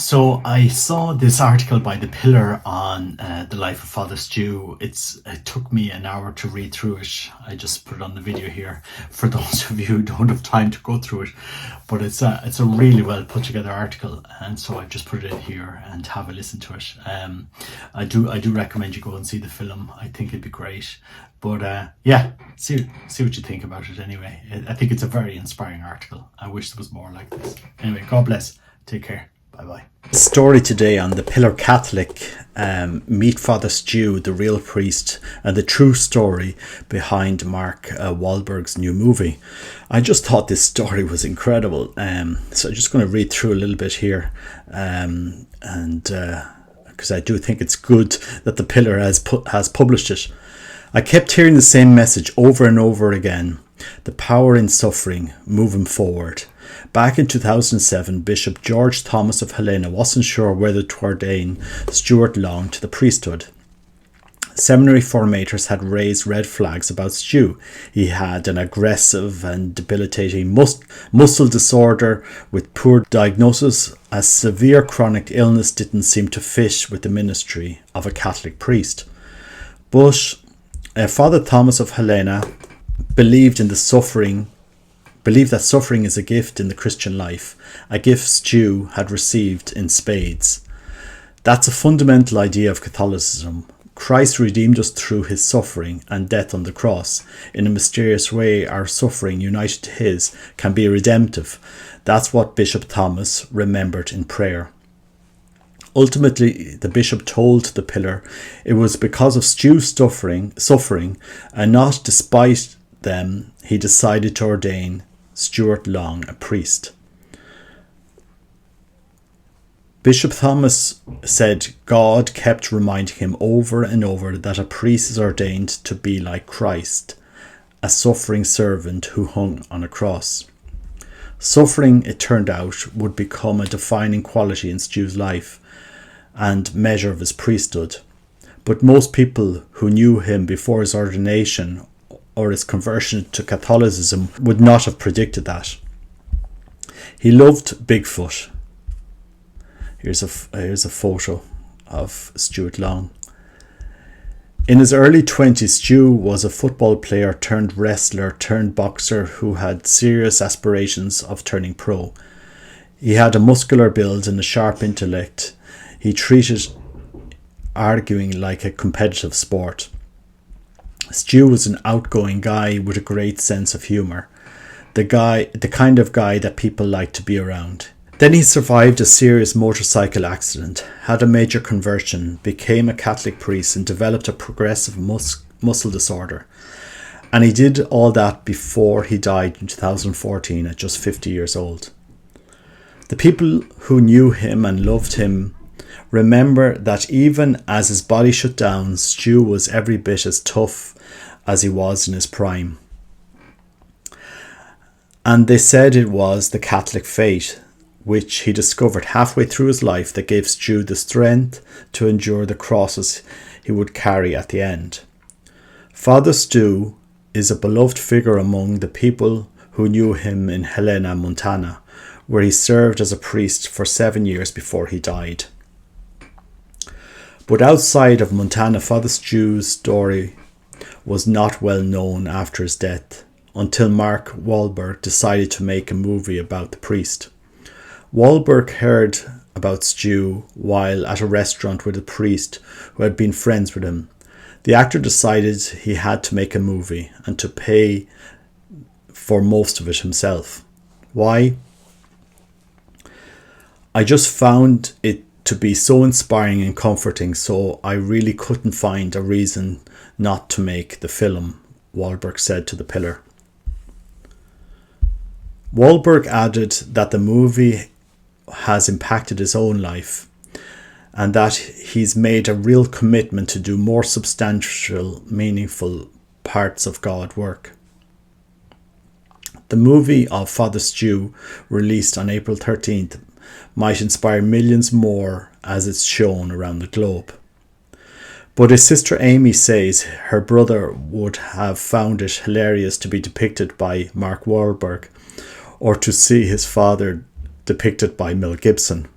So I saw this article by The Pillar on the life of Father Stu. It took me an hour to read through it. I just put it on the video here for those of you who don't have time to go through it. But it's a really well put together article, and so I just put it in here and have a listen to it. I do recommend you go and see the film. I think it'd be great. But yeah, see what you think about it anyway. I think it's a very inspiring article. I wish there was more like this. Anyway, God bless. Take care. Bye-bye. Story today on The Pillar Catholic. Meet Father Stu, the real priest, and the true story behind Mark Wahlberg's new movie. I just thought this story was incredible. So I'm just going to read through a little bit here. And because I do think it's good that The Pillar has published it. I kept hearing the same message over and over again. The power in suffering, moving forward. Back in 2007, Bishop George Thomas of Helena wasn't sure whether to ordain Stuart Long to the priesthood. Seminary formators had raised red flags about Stu. He had an aggressive and debilitating muscle disorder with poor diagnosis. A severe chronic illness didn't seem to fit with the ministry of a Catholic priest. But Father Thomas of Helena believed that suffering is a gift in the Christian life, a gift Stu had received in spades. That's a fundamental idea of Catholicism. Christ redeemed us through his suffering and death on the cross. In a mysterious way, our suffering, united to his, can be redemptive. That's what Bishop Thomas remembered in prayer. Ultimately, the bishop told the Pillar it was because of Stu's suffering, and not despite them, he decided to ordain Stuart Long a priest. Bishop Thomas said God kept reminding him over and over that a priest is ordained to be like Christ, a suffering servant who hung on a cross. Suffering, it turned out, would become a defining quality in Stu's life and measure of his priesthood. But most people who knew him before his ordination or his conversion to Catholicism would not have predicted that. He loved Bigfoot. Here's a photo of Stuart Long. In his early 20s, Stu was a football player turned wrestler turned boxer who had serious aspirations of turning pro. He had a muscular build and a sharp intellect. He treated arguing like a competitive sport. Stu was an outgoing guy with a great sense of humour. The kind of guy that people like to be around. Then he survived a serious motorcycle accident, had a major conversion, became a Catholic priest and developed a progressive muscle disorder. And he did all that before he died in 2014 at just 50 years old. The people who knew him and loved him remember that even as his body shut down, Stu was every bit as tough as he was in his prime. And they said it was the Catholic faith, which he discovered halfway through his life, that gave Stu the strength to endure the crosses he would carry at the end. Father Stu is a beloved figure among the people who knew him in Helena, Montana, where he served as a priest for 7 years before he died. But outside of Montana, Father Stu's story was not well known after his death, until Mark Wahlberg decided to make a movie about the priest. Wahlberg heard about Stu while at a restaurant with a priest who had been friends with him. The actor decided he had to make a movie and to pay for most of it himself. Why? I just found it to be so inspiring and comforting, so I really couldn't find a reason not to make the film, Wahlberg said to The Pillar. Wahlberg added that the movie has impacted his own life and that he's made a real commitment to do more substantial, meaningful parts of God work. The movie of Father Stu, released on April 13th, might inspire millions more as it's shown around the globe. But his sister Amy says her brother would have found it hilarious to be depicted by Mark Wahlberg or to see his father depicted by Mel Gibson.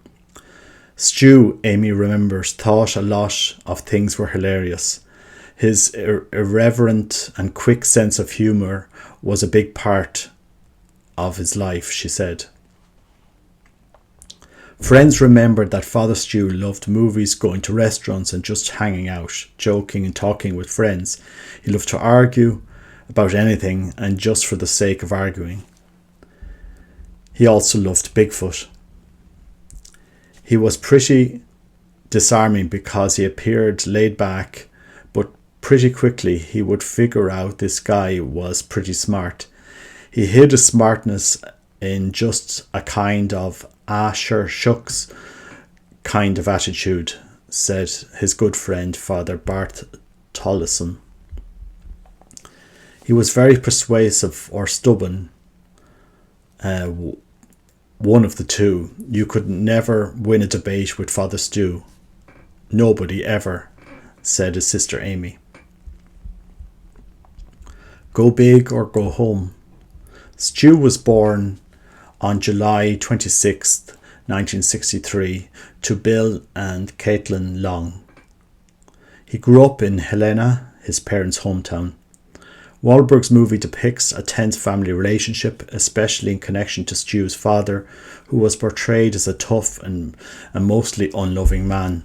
Stu, Amy remembers, thought a lot of things were hilarious. His irreverent and quick sense of humour was a big part of his life, she said. Friends remembered that Father Stu loved movies, going to restaurants and just hanging out, joking and talking with friends. He loved to argue about anything and just for the sake of arguing. He also loved Bigfoot. He was pretty disarming because he appeared laid back, but pretty quickly he would figure out this guy was pretty smart. He hid his smartness in just a kind of sure shucks kind of attitude, said his good friend Father Bart Tollison. He was very persuasive or stubborn, one of the two. You could never win a debate with Father Stu. Nobody ever, said his sister Amy. Go big or go home. Stu was born on July 26th, 1963, to Bill and Caitlin Long. He grew up in Helena, his parents' hometown. Wahlberg's movie depicts a tense family relationship, especially in connection to Stu's father, who was portrayed as a tough and mostly unloving man.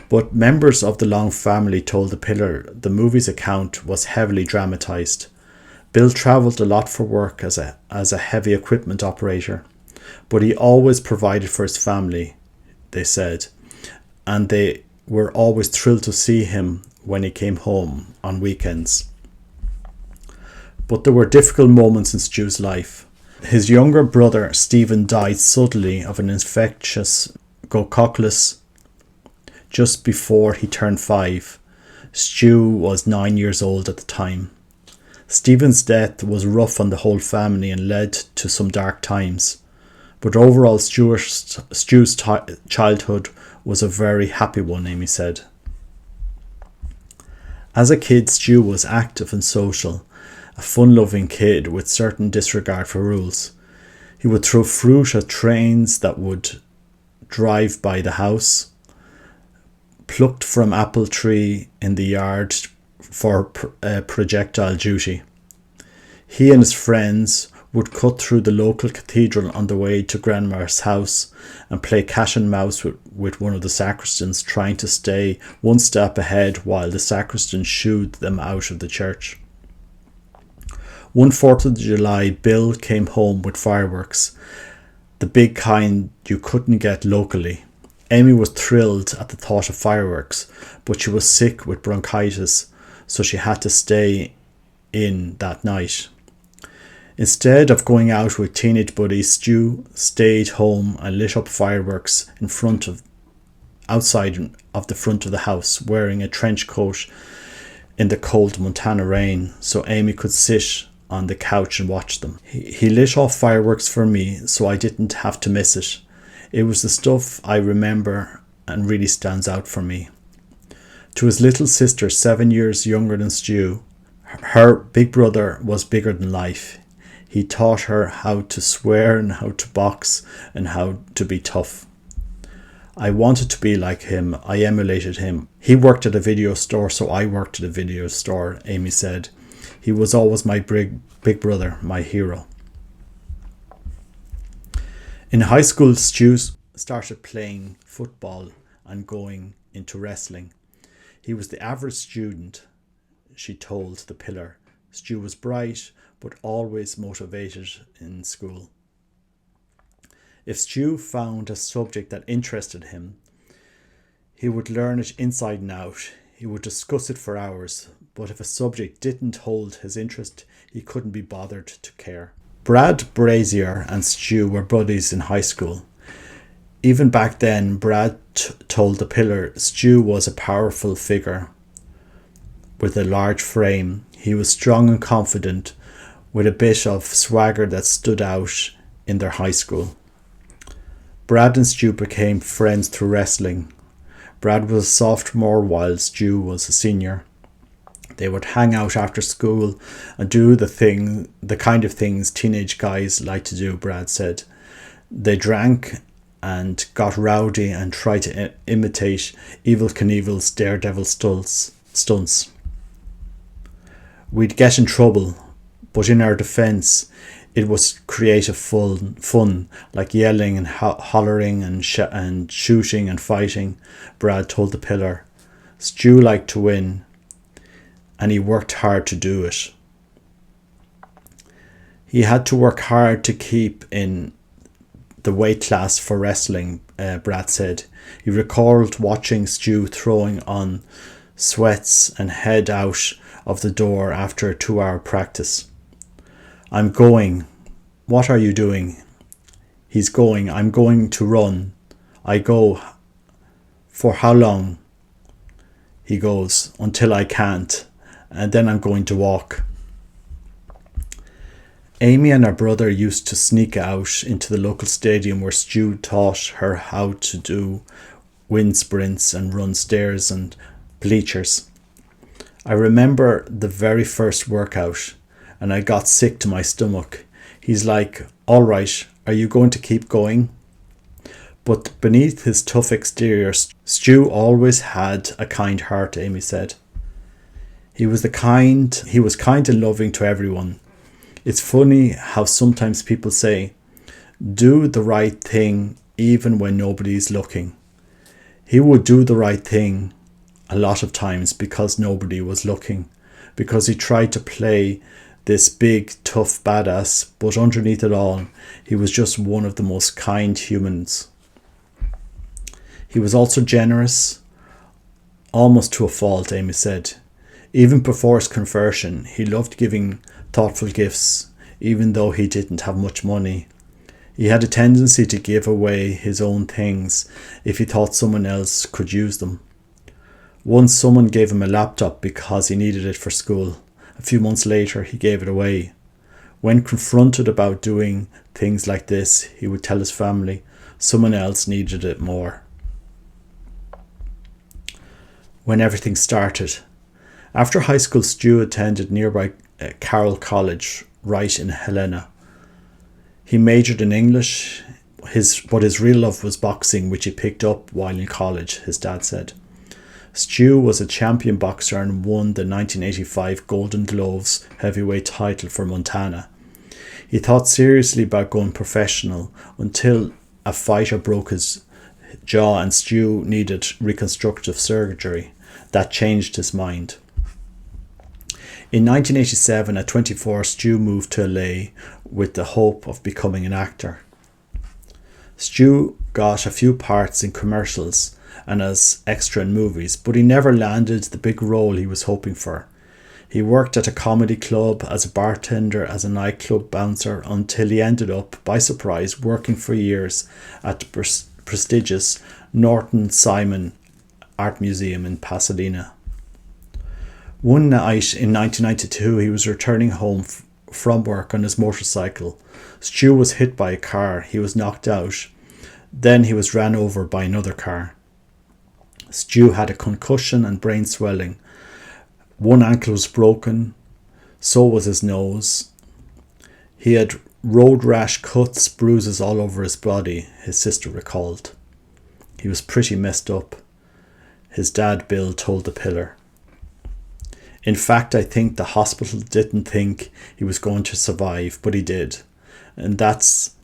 But members of the Long family told The Pillar the movie's account was heavily dramatised. Bill travelled a lot for work as a heavy equipment operator, but he always provided for his family, they said, and they were always thrilled to see him when he came home on weekends. But there were difficult moments in Stu's life. His younger brother Stephen died suddenly of an infectious goococklus just before he turned 5. Stu was 9 years old at the time. Stephen's death was rough on the whole family and led to some dark times. But overall, Stu's childhood was a very happy one, Amy said. As a kid, Stu was active and social, a fun-loving kid with certain disregard for rules. He would throw fruit at trains that would drive by the house, plucked from apple tree in the yard for projectile duty. He and his friends would cut through the local cathedral on the way to Grandma's house and play cat and mouse with one of the sacristans, trying to stay one step ahead while the sacristan shooed them out of the church. One 4th of July, Bill came home with fireworks, the big kind you couldn't get locally. Amy was thrilled at the thought of fireworks, but she was sick with bronchitis, so she had to stay in that night. Instead of going out with teenage buddies, Stu stayed home and lit up fireworks outside of the front of the house, wearing a trench coat in the cold Montana rain, so Amy could sit on the couch and watch them. He lit off fireworks for me, so I didn't have to miss it. It was the stuff I remember and really stands out for me. To his little sister, 7 years younger than Stu, her big brother was bigger than life. He taught her how to swear and how to box and how to be tough. I wanted to be like him. I emulated him. He worked at a video store, so I worked at a video store, Amy said. He was always my big brother, my hero. In high school, Stu started playing football and going into wrestling. He was the average student, she told The Pillar. Stu was bright, but always motivated in school. If Stu found a subject that interested him, he would learn it inside and out. He would discuss it for hours, but if a subject didn't hold his interest, he couldn't be bothered to care. Brad Brazier and Stu were buddies in high school. Even back then, Brad told The Pillar Stu was a powerful figure with a large frame. He was strong and confident, with a bit of swagger that stood out in their high school. Brad and Stu became friends through wrestling. Brad was a sophomore while Stu was a senior. They would hang out after school and do the kind of things teenage guys like to do, Brad said. They drank and got rowdy and tried to imitate Evel Knievel's daredevil stunts. We'd get in trouble, but in our defence, it was creative fun, like yelling and hollering and shooting and fighting, Brad told the pillar. Stu liked to win, and he worked hard to do it. He had to work hard to keep in the weight class for wrestling, Brad said. He recalled watching Stu throwing on sweats and head out of the door after a 2-hour practice. I'm going. What are you doing? He's going. I'm going to run. I go. For how long? He goes. Until I can't. And then I'm going to walk. Amy and her brother used to sneak out into the local stadium where Stu taught her how to do wind sprints and run stairs and bleachers. I remember the very first workout, and I got sick to my stomach. He's like, all right, are you going to keep going? But beneath his tough exterior, Stu always had a kind heart, Amy said. He was kind and loving to everyone. It's funny how sometimes people say, do the right thing even when nobody's looking. He would do the right thing a lot of times because nobody was looking, because he tried to play this big, tough badass, but underneath it all, he was just one of the most kind humans. He was also generous, almost to a fault, Amy said. Even before his conversion, he loved giving thoughtful gifts, even though he didn't have much money. He had a tendency to give away his own things if he thought someone else could use them. Once someone gave him a laptop because he needed it for school. A few months later, he gave it away. When confronted about doing things like this, he would tell his family someone else needed it more. When everything started. After high school, Stu attended nearby Carroll College, right in Helena. He majored in English, but his real love was boxing, which he picked up while in college, his dad said. Stu was a champion boxer and won the 1985 Golden Gloves heavyweight title for Montana. He thought seriously about going professional until a fighter broke his jaw and Stu needed reconstructive surgery. That changed his mind. In 1987, at 24, Stu moved to LA with the hope of becoming an actor. Stu got a few parts in commercials and as extra in movies, but he never landed the big role he was hoping for. He worked at a comedy club, as a bartender, as a nightclub bouncer, until he ended up, by surprise, working for years at the prestigious Norton Simon Art Museum in Pasadena. One night in 1992, he was returning home from work on his motorcycle. Stu was hit by a car. He was knocked out. Then he was ran over by another car. Stu had a concussion and brain swelling. One ankle was broken. So was his nose. He had road rash cuts, bruises all over his body, his sister recalled. He was pretty messed up, his dad Bill told the Pillar. In fact, I think the hospital didn't think he was going to survive, but he did. And that's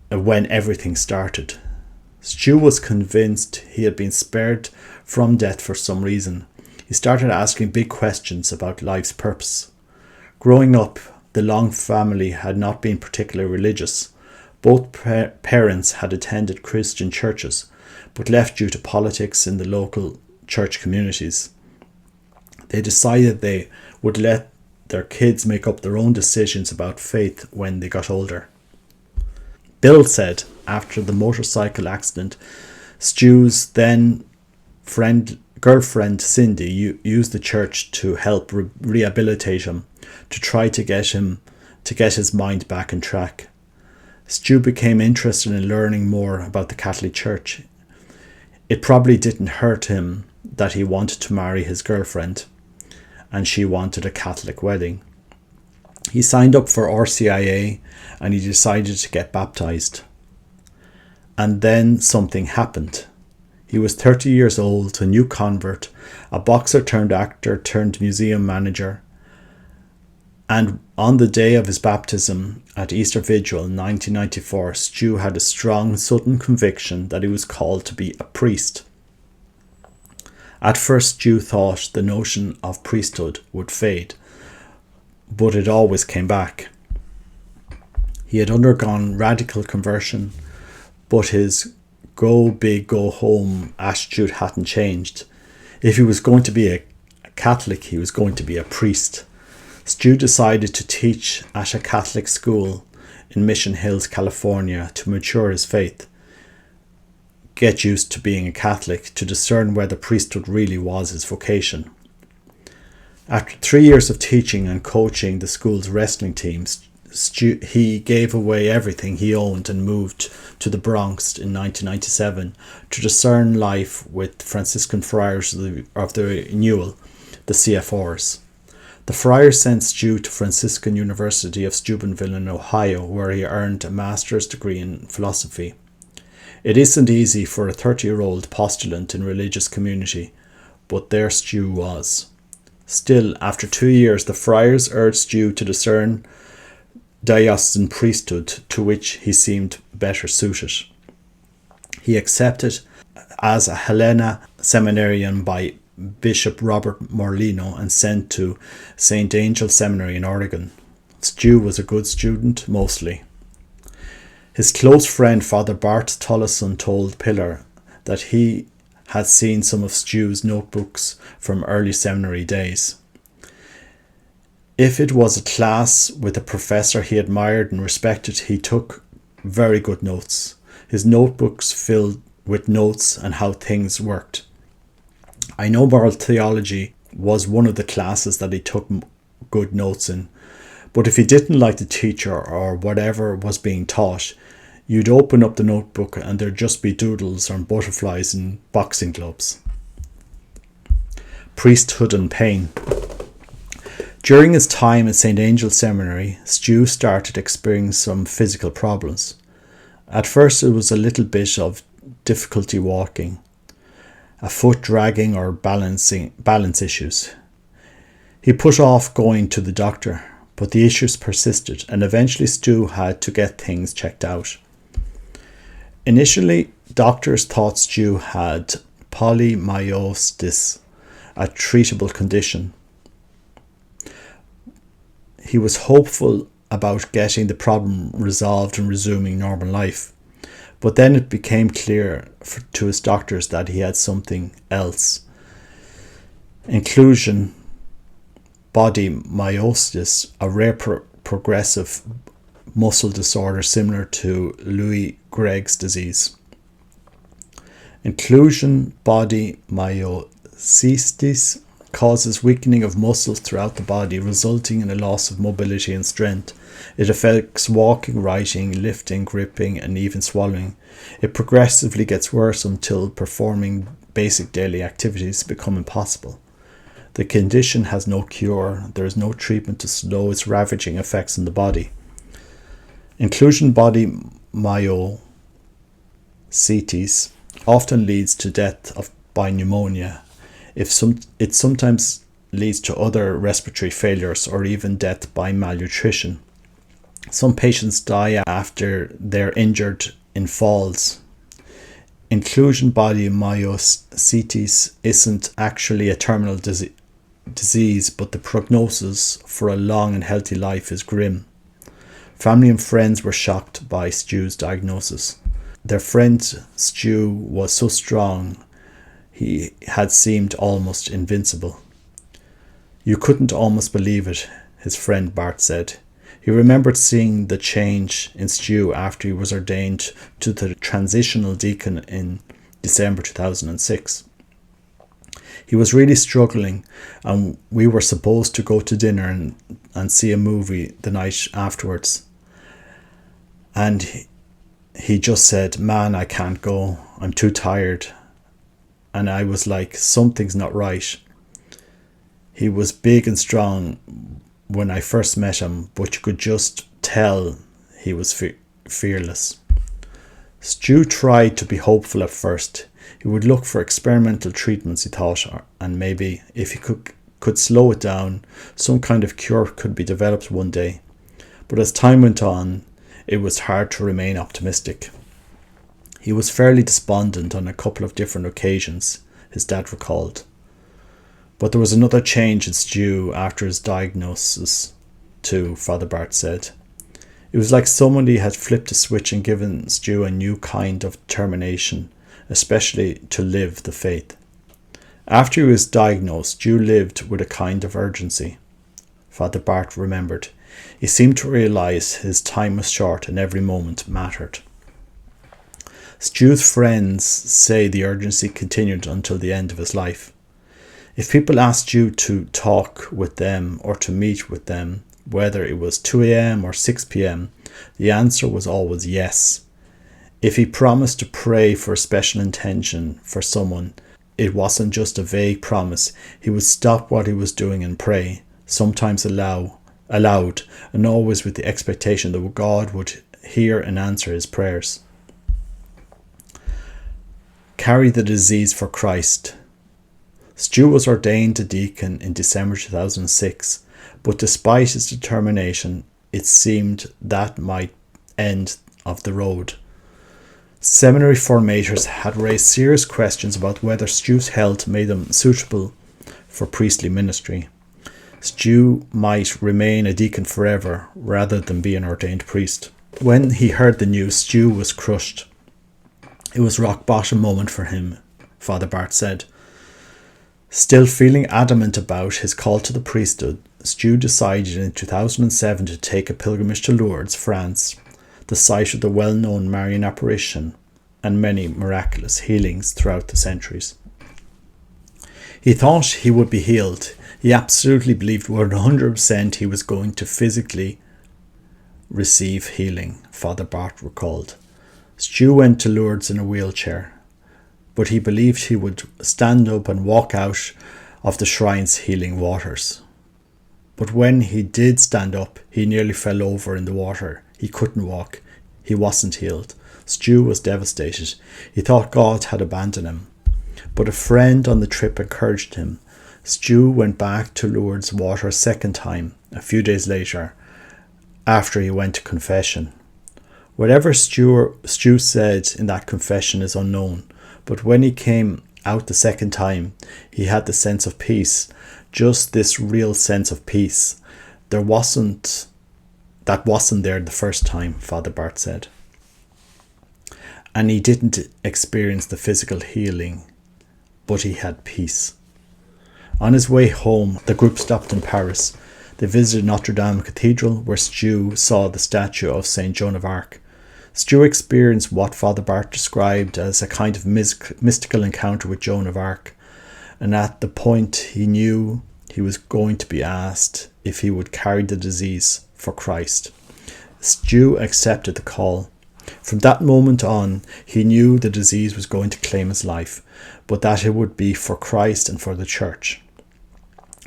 when everything started. Stu was convinced he had been spared from death for some reason. He started asking big questions about life's purpose. Growing up, the Long family had not been particularly religious. Both parents had attended Christian churches, but left due to politics in the local church communities. They decided they would let their kids make up their own decisions about faith when they got older. Bill said after the motorcycle accident, Stu's then girlfriend Cindy used the church to help rehabilitate him, to try to get his mind back on track. Stu became interested in learning more about the Catholic Church. It probably didn't hurt him that he wanted to marry his girlfriend, and she wanted a Catholic wedding. He signed up for RCIA and he decided to get baptized. And then something happened. He was 30 years old, a new convert, a boxer turned actor turned museum manager. And on the day of his baptism at Easter Vigil in 1994, Stu had a strong, sudden conviction that he was called to be a priest. At first, Stu thought the notion of priesthood would fade, but it always came back. He had undergone radical conversion, but his go big, go home attitude hadn't changed. If he was going to be a Catholic, he was going to be a priest. Stu decided to teach at a Catholic school in Mission Hills, California, to mature his faith, get used to being a Catholic, to discern whether priesthood really was his vocation. After 3 years of teaching and coaching the school's wrestling teams, he gave away everything he owned and moved to the Bronx in 1997 to discern life with Franciscan Friars of the Renewal, the CFRs. The friars sent Stu to Franciscan University of Steubenville in Ohio, where he earned a master's degree in philosophy. It isn't easy for a 30-year-old postulant in religious community, but there Stu was. Still, after 2 years, the friars urged Stu to discern diocesan priesthood, to which he seemed better suited. He accepted as a Helena seminarian by Bishop Robert Morlino and sent to St. Angel Seminary in Oregon. Stu was a good student, mostly. His close friend Father Bart Tullison told Pillar that he had seen some of Stu's notebooks from early seminary days. If it was a class with a professor he admired and respected, he took very good notes. His notebooks filled with notes and how things worked. I know moral theology was one of the classes that he took good notes in, but if he didn't like the teacher or whatever was being taught, you'd open up the notebook and there'd just be doodles and butterflies and boxing gloves. Priesthood and pain. During his time at St. Angel Seminary, Stu started experiencing some physical problems. At first it was a little bit of difficulty walking, a foot dragging or balance issues. He put off going to the doctor, but the issues persisted and eventually Stu had to get things checked out. Initially, doctors thought Stu had polymyositis, a treatable condition. He was hopeful about getting the problem resolved and resuming normal life. But then it became clear to his doctors that he had something else. Inclusion body myositis, a rare progressive muscle disorder similar to Louis Gregg's disease. Inclusion body myositis causes weakening of muscles throughout the body, resulting in a loss of mobility and strength. It affects walking, writing, lifting, gripping, and even swallowing. It progressively gets worse until performing basic daily activities become impossible. The condition has no cure. There is no treatment to slow its ravaging effects on the body. Inclusion body myositis often leads to death by pneumonia. It sometimes leads to other respiratory failures or even death by malnutrition. Some patients die after they're injured in falls. Inclusion body myositis isn't actually a terminal disease, but the prognosis for a long and healthy life is grim. Family and friends were shocked by Stu's diagnosis. Their friend Stu was so strong, he had seemed almost invincible. You couldn't almost believe it, his friend Bart said. He remembered seeing the change in Stu after he was ordained to the transitional deacon in December 2006. He was really struggling, and we were supposed to go to dinner and see a movie the night afterwards. And he just said, "Man, I can't go. I'm too tired." And I was like, something's not right. He was big and strong when I first met him, but you could just tell he was fearless. Stu tried to be hopeful at first. He would look for experimental treatments, he thought, and maybe if he could slow it down, some kind of cure could be developed one day. But as time went on, it was hard to remain optimistic. He was fairly despondent on a couple of different occasions, his dad recalled. But there was another change in Stu after his diagnosis too, Father Bart said. It was like somebody had flipped a switch and given Stu a new kind of determination, especially to live the faith. After he was diagnosed, Stu lived with a kind of urgency. Father Bart remembered. He seemed to realise his time was short and every moment mattered. Stu's friends say the urgency continued until the end of his life. If people asked you to talk with them or to meet with them, whether it was 2 a.m. or 6 p.m, the answer was always yes. If he promised to pray for a special intention for someone, it wasn't just a vague promise. He would stop what he was doing and pray, sometimes aloud, and always with the expectation that God would hear and answer his prayers. Carry the disease for Christ. Stu was ordained a deacon in December 2006, but despite his determination, it seemed that might end of the road. Seminary formators had raised serious questions about whether Stu's health made him suitable for priestly ministry. Stu might remain a deacon forever rather than be an ordained priest. When he heard the news, Stu was crushed. It was a rock bottom moment for him, Father Bart said. Still feeling adamant about his call to the priesthood, Stu decided in 2007 to take a pilgrimage to Lourdes, France, the site of the well-known Marian apparition and many miraculous healings throughout the centuries. He thought he would be healed. He absolutely believed 100% he was going to physically receive healing, Father Bart recalled. Stu went to Lourdes in a wheelchair, but he believed he would stand up and walk out of the shrine's healing waters. But when he did stand up, he nearly fell over in the water. He couldn't walk. He wasn't healed. Stu was devastated. He thought God had abandoned him. But a friend on the trip encouraged him. Stu went back to Lourdes water a second time, a few days later, after he went to confession. Whatever Stu said in that confession is unknown, but when he came out the second time, he had the sense of peace, just this real sense of peace. That wasn't there the first time, Father Bart said. And he didn't experience the physical healing, but he had peace. On his way home, the group stopped in Paris. They visited Notre Dame Cathedral, where Stu saw the statue of Saint Joan of Arc. Stu experienced what Father Bart described as a kind of mystical encounter with Joan of Arc, and at the point he knew he was going to be asked if he would carry the disease for Christ. Stu accepted the call. From that moment on, he knew the disease was going to claim his life, but that it would be for Christ and for the Church.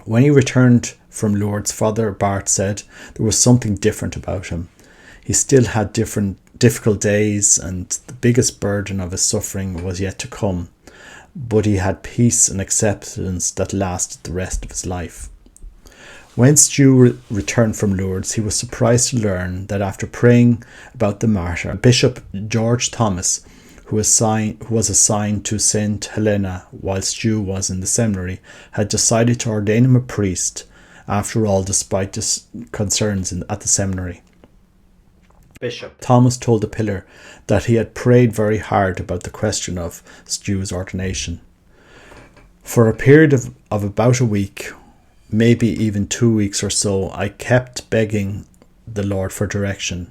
When he returned from Lourdes, Father Bart said there was something different about him. He still had difficult days, and the biggest burden of his suffering was yet to come, but he had peace and acceptance that lasted the rest of his life. When Stu returned from Lourdes, he was surprised to learn that after praying about the martyr, Bishop George Thomas, who was assigned to St. Helena while Stu was in the seminary, had decided to ordain him a priest, after all, despite concerns at the seminary. Bishop Thomas told the pillar that he had prayed very hard about the question of Stu's ordination. For a period of about a week, maybe even 2 weeks or so, I kept begging the Lord for direction.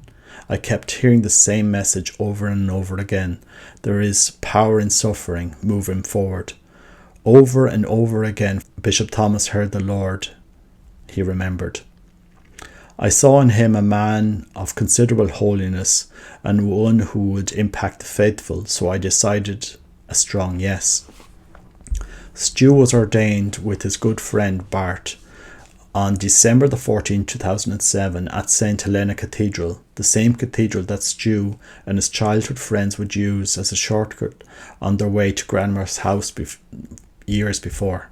I kept hearing the same message over and over again. There is power in suffering, move him forward. Over and over again, Bishop Thomas heard the Lord, he remembered. I saw in him a man of considerable holiness and one who would impact the faithful, so I decided a strong yes. Stu was ordained with his good friend Bart On December the 14th, 2007, at St. Helena Cathedral, the same cathedral that Stu and his childhood friends would use as a shortcut on their way to Grandma's house years before.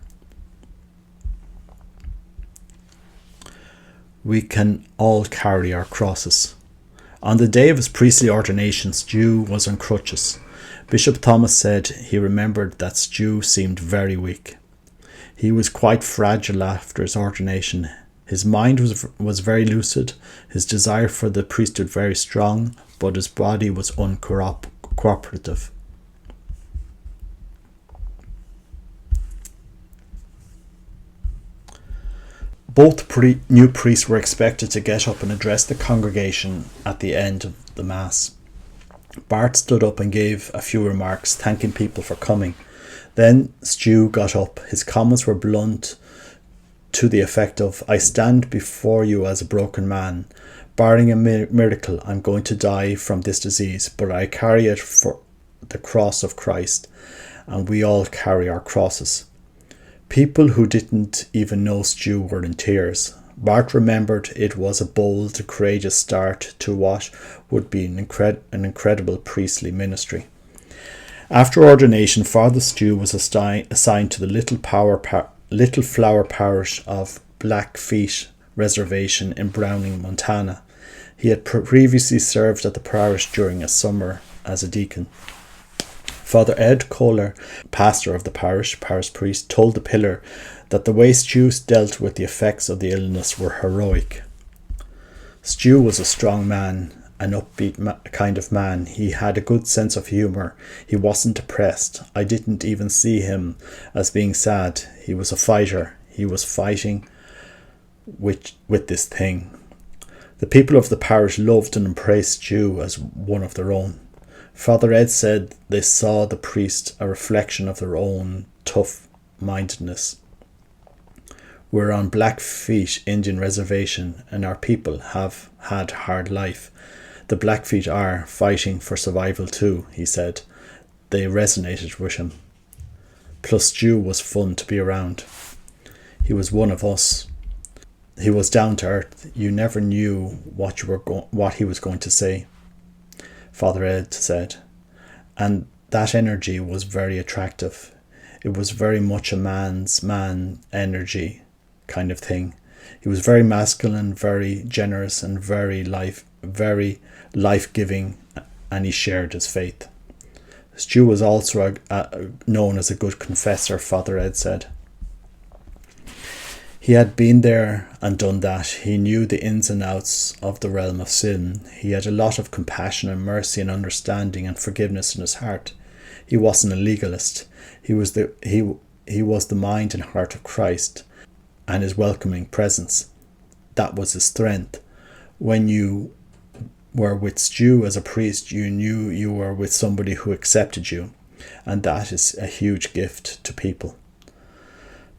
We can all carry our crosses. On the day of his priestly ordination, Stu was on crutches. Bishop Thomas said he remembered that Stu seemed very weak. He was quite fragile after his ordination. His mind was very lucid, his desire for the priesthood very strong, but his body was uncooperative. Both new priests were expected to get up and address the congregation at the end of the Mass. Bart stood up and gave a few remarks, thanking people for coming. Then Stu got up. His comments were blunt, to the effect of, "I stand before you as a broken man. Barring a miracle, I'm going to die from this disease, but I carry it for the cross of Christ, and we all carry our crosses." People who didn't even know Stu were in tears. Bart remembered it was a bold, courageous start to what would be an incredible priestly ministry. After ordination, Father Stu was assigned to the Little Flower Parish of Blackfeet Reservation in Browning, Montana. He had previously served at the parish during a summer as a deacon. Father Ed Kohler, pastor of the parish priest, told the pillar that the way Stu dealt with the effects of the illness were heroic. Stu was a strong man, an upbeat kind of man. He had a good sense of humour. He wasn't depressed. I didn't even see him as being sad. He was a fighter. He was fighting with this thing. The people of the parish loved and praised Stu as one of their own. Father Ed said they saw the priest a reflection of their own tough-mindedness. We're on Blackfeet Indian Reservation and our people have had hard life. The Blackfeet are fighting for survival too, he said. They resonated with him. Plus Stu was fun to be around. He was one of us. He was down to earth. You never knew what he was going to say, Father Ed said. And that energy was very attractive. It was very much a man's man energy kind of thing. He was very masculine, very generous, and very life-giving, and he shared his faith. Stu was also known as a good confessor, Father Ed said. He had been there and done that. He knew the ins and outs of the realm of sin. He had a lot of compassion and mercy and understanding and forgiveness in his heart. He wasn't a legalist. He was the mind and heart of Christ and his welcoming presence. That was his strength. When you were with Stu as a priest, you knew you were with somebody who accepted you, and that is a huge gift to people.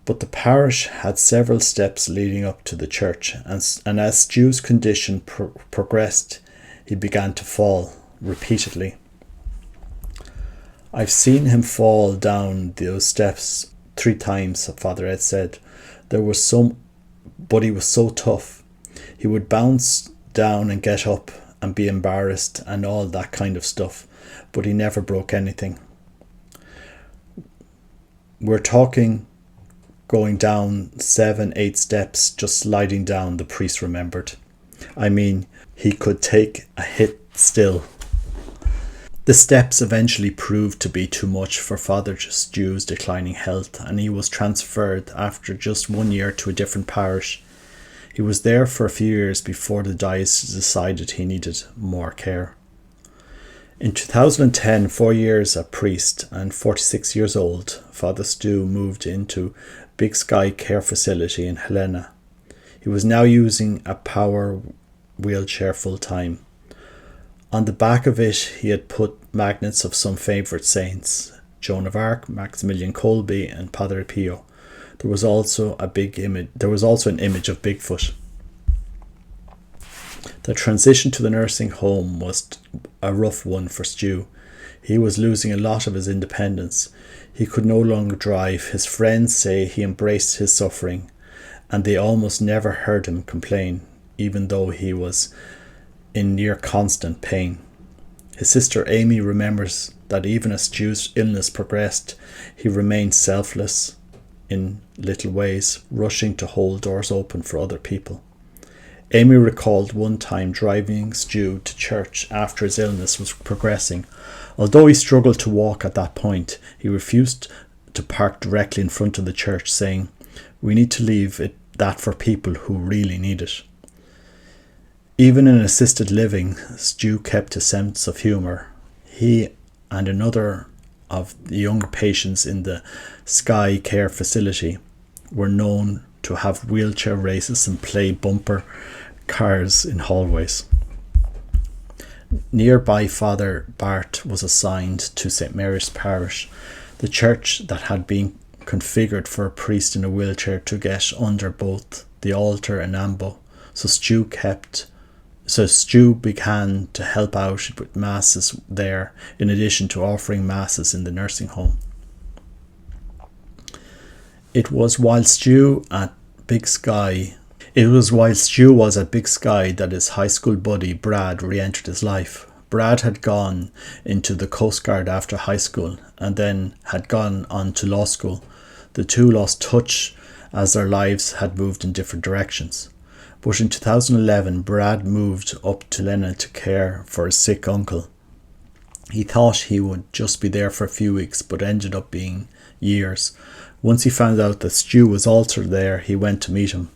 But the parish had several steps leading up to the church, and as Stu's condition progressed, he began to fall repeatedly. I've seen him fall down those steps 3 times, Father Ed said. But he was so tough. He would bounce down and get up and be embarrassed and all that kind of stuff, but he never broke anything. We're talking going down 7-8 steps, just sliding down, the priest remembered. I mean, he could take a hit still. The steps eventually proved to be too much for Father Stu's declining health, and he was transferred after just 1 year to a different parish. He was there for a few years before the diocese decided he needed more care. In 2010, 4 years a priest and 46 years old, Father Stu moved into Big Sky Care Facility in Helena. He was now using a power wheelchair full time. On the back of it, he had put magnets of some favourite saints, Joan of Arc, Maximilian Kolbe, and Padre Pio. There was also an image of Bigfoot. The transition to the nursing home was a rough one for Stu. He was losing a lot of his independence. He could no longer drive. His friends say he embraced his suffering and they almost never heard him complain, even though he was in near constant pain. His sister Amy remembers that even as Stu's illness progressed, he remained selfless in little ways, rushing to hold doors open for other people. Amy recalled one time driving Stu to church after his illness was progressing. Although he struggled to walk at that point, he refused to park directly in front of the church, saying, "We need to leave that for people who really need it." Even in assisted living, Stu kept a sense of humour. He and another of the younger patients in the Sky Care facility were known to have wheelchair races and play bumper cars in hallways. Nearby, Father Bart was assigned to St Mary's Parish, the church that had been configured for a priest in a wheelchair to get under both the altar and ambo. So Stu began to help out with masses there, in addition to offering masses in the nursing home. It was while Stu was at Big Sky that his high school buddy Brad re-entered his life. Brad had gone into the Coast Guard after high school and then had gone on to law school. The two lost touch as their lives had moved in different directions. But in 2011, Brad moved up to Lenna to care for his sick uncle. He thought he would just be there for a few weeks, but ended up being years. Once he found out that Stu was also there, he went to meet him.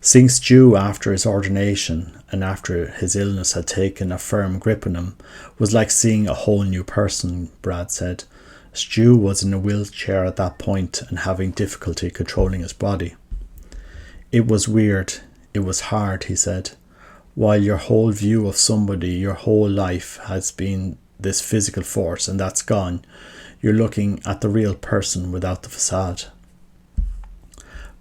Seeing Stu after his ordination and after his illness had taken a firm grip on him was like seeing a whole new person, Brad said. Stu was in a wheelchair at that point and having difficulty controlling his body. "It was weird. It was hard," he said. "While your whole view of somebody your whole life has been this physical force and that's gone, you're looking at the real person without the facade."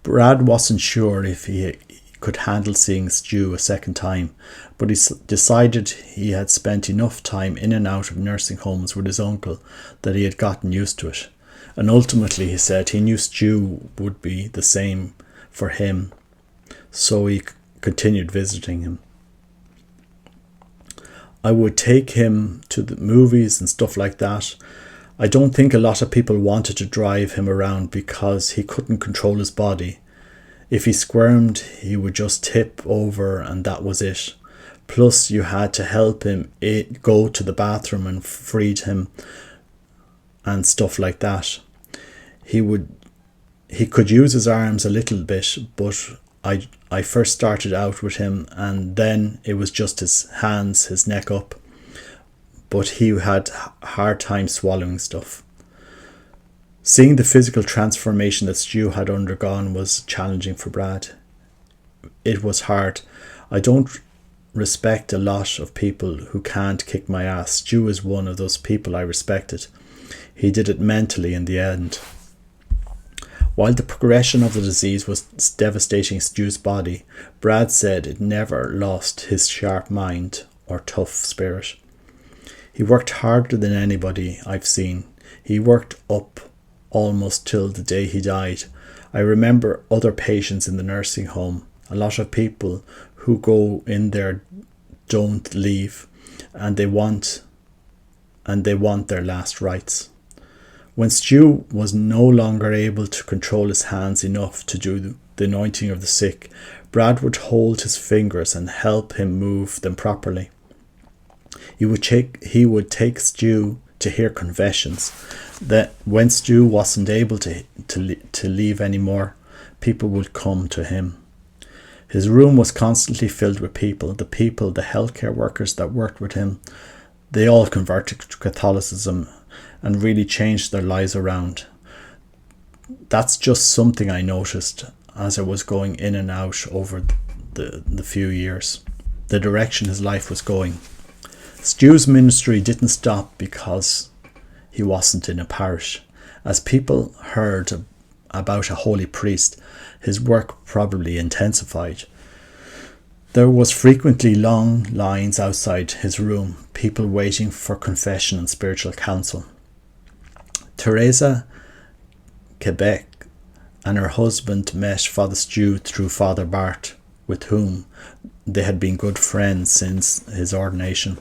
Brad wasn't sure if he could handle seeing Stu a second time, but he decided he had spent enough time in and out of nursing homes with his uncle that he had gotten used to it. And ultimately, he said, he knew Stu would be the same for him, so he continued visiting him. "I would take him to the movies and stuff like that. I don't think a lot of people wanted to drive him around because he couldn't control his body. If he squirmed, he would just tip over and that was it. Plus, you had to help him go to the bathroom and feed him and stuff like that. He could use his arms a little bit, but I first started out with him and then it was just his hands, his neck up. But he had a hard time swallowing stuff." Seeing the physical transformation that Stu had undergone was challenging for Brad. "It was hard. I don't respect a lot of people who can't kick my ass. Stu is one of those people I respected. He did it mentally in the end." While the progression of the disease was devastating Stu's body, Brad said it never lost his sharp mind or tough spirit. "He worked harder than anybody I've seen. He worked up almost till the day he died. I remember other patients in the nursing home. A lot of people who go in there don't leave, and they want their last rites." When Stu was no longer able to control his hands enough to do the anointing of the sick, Brad would hold his fingers and help him move them properly. He would take Stu to hear confessions. That when Stu wasn't able to leave anymore, people would come to him. His room was constantly filled with people. The healthcare workers that worked with him, they all converted to Catholicism and really changed their lives around. That's just something I noticed as I was going in and out over the few years. The direction his life was going. Stu's ministry didn't stop because he wasn't in a parish. As people heard about a holy priest, his work probably intensified. There was frequently long lines outside his room, people waiting for confession and spiritual counsel. Teresa Quebec, and her husband met Father Stu through Father Bart, with whom they had been good friends since his ordination.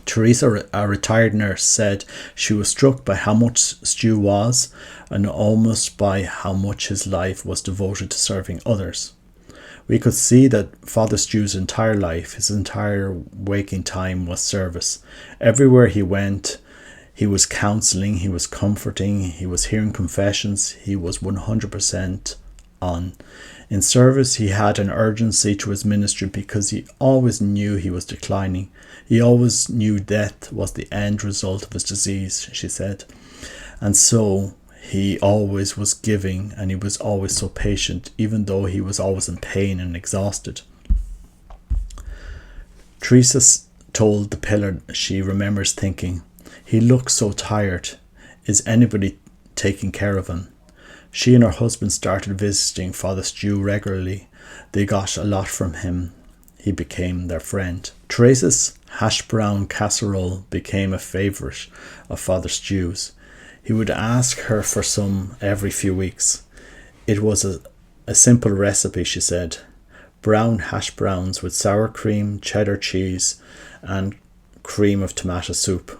Teresa, a retired nurse, said she was struck by how much Stu was, and almost by how much his life was devoted to serving others. We could see that Father Stu's entire life, his entire waking time, was service. Everywhere he went, he was counselling, he was comforting, he was hearing confessions, he was 100% on. In service, he had an urgency to his ministry because he always knew he was declining. He always knew death was the end result of his disease, she said. And so he always was giving, and he was always so patient, even though he was always in pain and exhausted. Teresa told the pillar she remembers thinking, "He looks so tired. Is anybody taking care of him?" She and her husband started visiting Father Stu regularly. They got a lot from him. He became their friend. Teresa's hash brown casserole became a favourite of Father Stu's. He would ask her for some every few weeks. It was a simple recipe, she said. Brown hash browns with sour cream, cheddar cheese, and cream of tomato soup.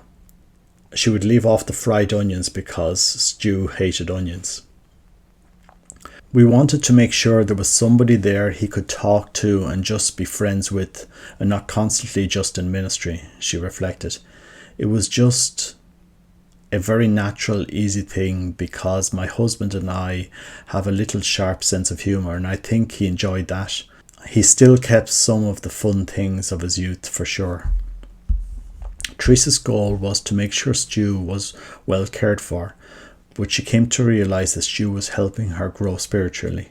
She would leave off the fried onions because Stu hated onions. We wanted to make sure there was somebody there he could talk to and just be friends with, and not constantly just in ministry, she reflected. It was just a very natural, easy thing because my husband and I have a little sharp sense of humour, and I think he enjoyed that. He still kept some of the fun things of his youth, for sure. Teresa's goal was to make sure Stu was well cared for, but she came to realise that Stu was helping her grow spiritually.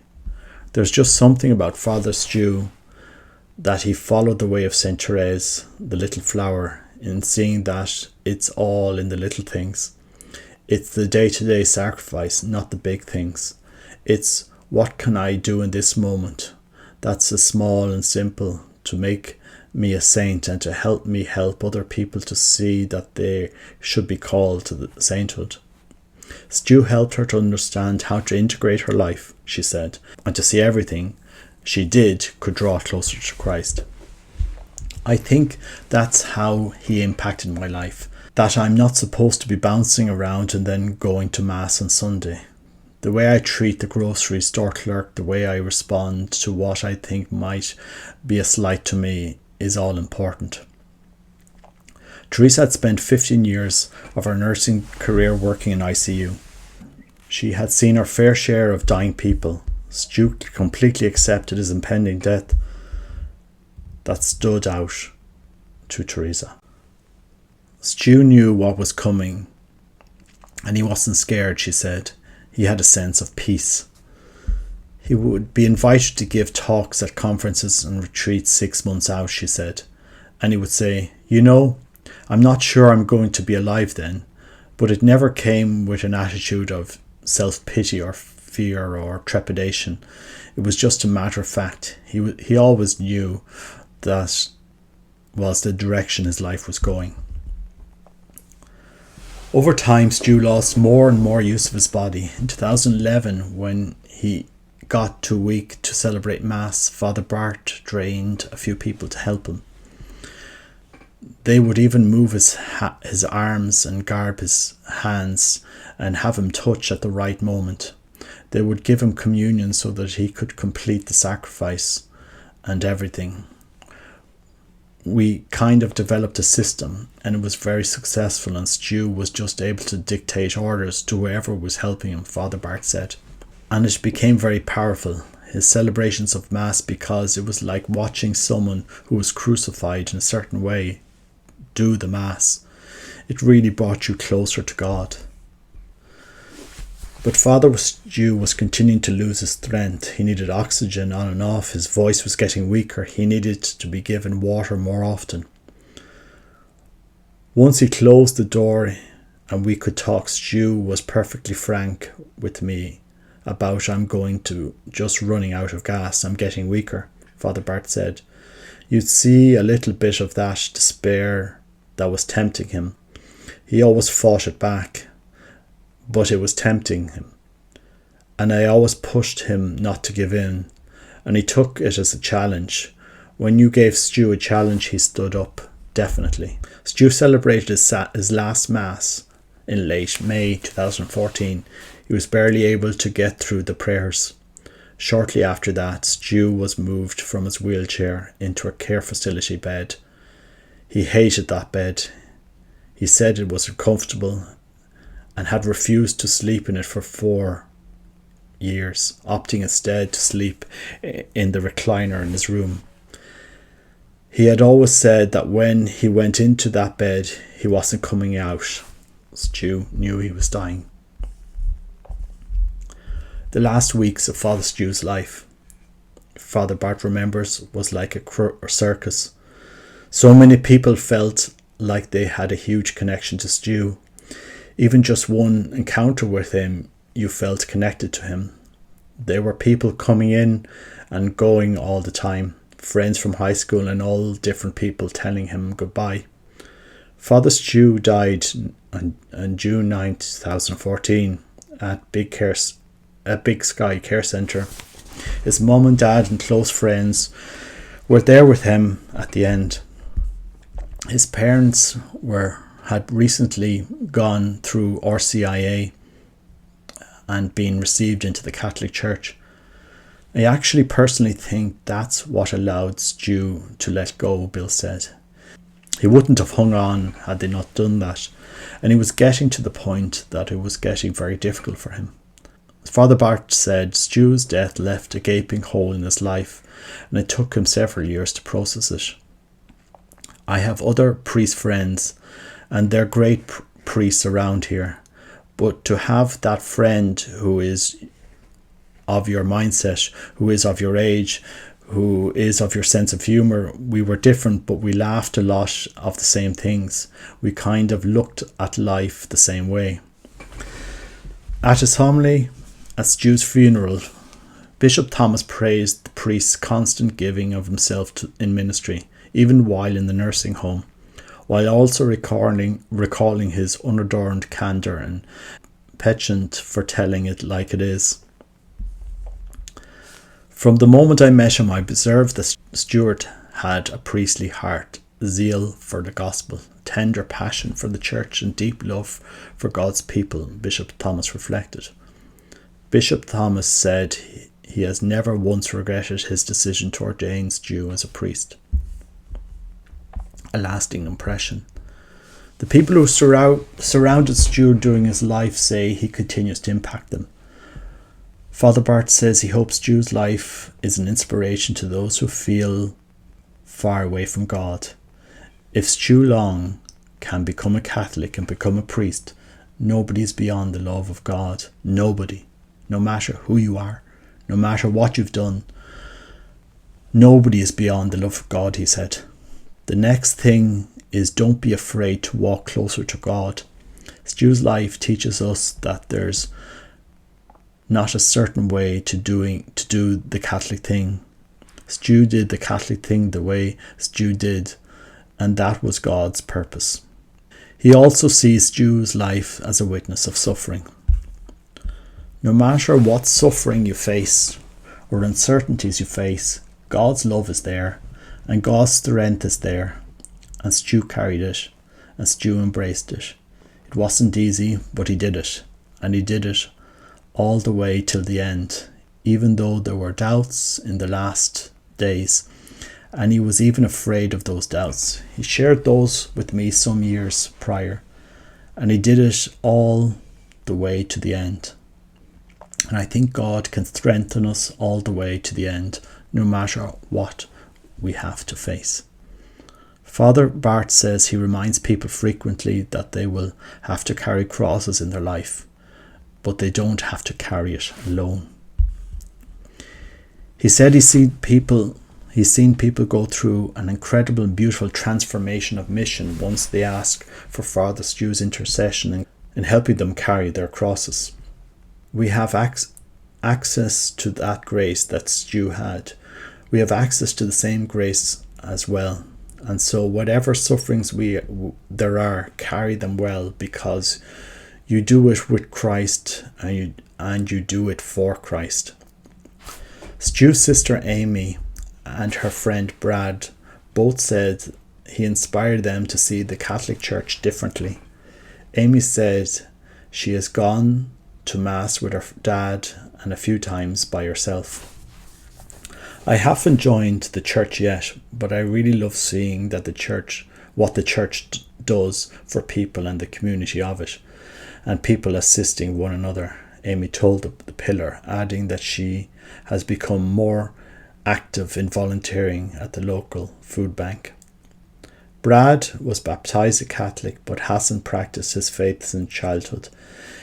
There's just something about Father Stu that he followed the way of Saint Therese, the little flower, in seeing that it's all in the little things. It's the day-to-day sacrifice, not the big things. It's what can I do in this moment that's as small and simple to make me a saint and to help me help other people to see that they should be called to the sainthood. Stu helped her to understand how to integrate her life, she said, and to see everything she did could draw closer to Christ. I think that's how he impacted my life, that I'm not supposed to be bouncing around and then going to Mass on Sunday. The way I treat the grocery store clerk, the way I respond to what I think might be a slight to me, is all important. Teresa had spent 15 years of her nursing career working in ICU. She had seen her fair share of dying people. Stu completely accepted his impending death. That stood out to Teresa. Stu knew what was coming, and he wasn't scared, she said. He had a sense of peace. He would be invited to give talks at conferences and retreats 6 months out, she said. And he would say, "You know, I'm not sure I'm going to be alive then," but it never came with an attitude of self-pity or fear or trepidation. It was just a matter of fact. He always knew that was the direction his life was going. Over time, Stu lost more and more use of his body. In 2011, when he got too weak to celebrate Mass, Father Bart trained a few people to help him. They would even move his arms and garb his hands and have him touch at the right moment. They would give him communion so that he could complete the sacrifice and everything. We kind of developed a system, and it was very successful, and Stu was just able to dictate orders to whoever was helping him, Father Bart said. And it became very powerful, his celebrations of Mass, because it was like watching someone who was crucified in a certain way do the Mass. It really brought you closer to God. But Father Stu was continuing to lose his strength. He needed oxygen on and off. His voice was getting weaker. He needed to be given water more often. Once he closed the door and we could talk, Stu was perfectly frank with me about "I'm going to just running out of gas. I'm getting weaker," Father Bart said. You'd see a little bit of that despair that was tempting him. He always fought it back, but it was tempting him. and I always pushed him not to give in, and he took it as a challenge. When you gave Stu a challenge, he stood up, definitely. Stu celebrated his last Mass in late May 2014. He was barely able to get through the prayers. Shortly after that, Stu was moved from his wheelchair into a care facility bed. He hated that bed. He said it was uncomfortable and had refused to sleep in it for 4 years, opting instead to sleep in the recliner in his room. He had always said that when he went into that bed, he wasn't coming out. Stu knew he was dying. The last weeks of Father Stu's life, Father Bart remembers, was like a circus. So many people felt like they had a huge connection to Stu. Even just one encounter with him, you felt connected to him. There were people coming in and going all the time, friends from high school and all different people telling him goodbye. Father Stu died on June 9, 2014 at Big Sky Care Centre. His mum and dad and close friends were there with him at the end. His parents had recently gone through RCIA and been received into the Catholic Church. I actually personally think that's what allowed Stu to let go, Bill said. He wouldn't have hung on had they not done that, and he was getting to the point that it was getting very difficult for him. Father Bart said Stu's death left a gaping hole in his life, and it took him several years to process it. I have other priest friends, and they're great priests around here, but to have that friend who is of your mindset, who is of your age, who is of your sense of humour, we were different, but we laughed a lot of the same things. We kind of looked at life the same way. At his homily at Stu's funeral, Bishop Thomas praised the priest's constant giving of himself in ministry, even while in the nursing home, while also recalling his unadorned candour and penchant for telling it like it is. From the moment I met him, I observed that Stuart had a priestly heart, zeal for the gospel, tender passion for the church, and deep love for God's people, Bishop Thomas reflected. Bishop Thomas said he has never once regretted his decision to ordain Stu as a priest. A lasting impression. The people who surrounded Stu during his life say he continues to impact them. Father Bart says he hopes Stu's life is an inspiration to those who feel far away from God. If Stu Long can become a Catholic and become a priest, nobody is beyond the love of God. Nobody. No matter who you are, no matter what you've done, nobody is beyond the love of God, he said. The next thing is don't be afraid to walk closer to God. Stu's life teaches us that there's not a certain way to do the Catholic thing. Stu did the Catholic thing the way Stu did, and that was God's purpose. He also sees Stu's life as a witness of suffering. No matter what suffering you face or uncertainties you face, God's love is there and God's strength is there, and Stu carried it and Stu embraced it. It wasn't easy, but he did it, and he did it all the way till the end, even though there were doubts in the last days, and he was even afraid of those doubts. He shared those with me some years prior, and he did it all the way to the end. And I think God can strengthen us all the way to the end, no matter what we have to face. Father Bart says he reminds people frequently that they will have to carry crosses in their life, but they don't have to carry it alone. He said he's seen people go through an incredible and beautiful transformation of mission once they ask for Father Stu's intercession in helping them carry their crosses. We have access to that grace that Stu had. We have access to the same grace as well. And so whatever sufferings there are, carry them well, because you do it with Christ, and and you do it for Christ. Stu's sister Amy and her friend Brad both said he inspired them to see the Catholic Church differently. Amy said she has gone to Mass with her dad and a few times by herself. I haven't joined the church yet, but I really love seeing that what the church does for people and the community of it, and people assisting one another, Amy told the Pillar, adding that she has become more active in volunteering at the local food bank. Brad was baptised a Catholic but hasn't practiced his faith since childhood.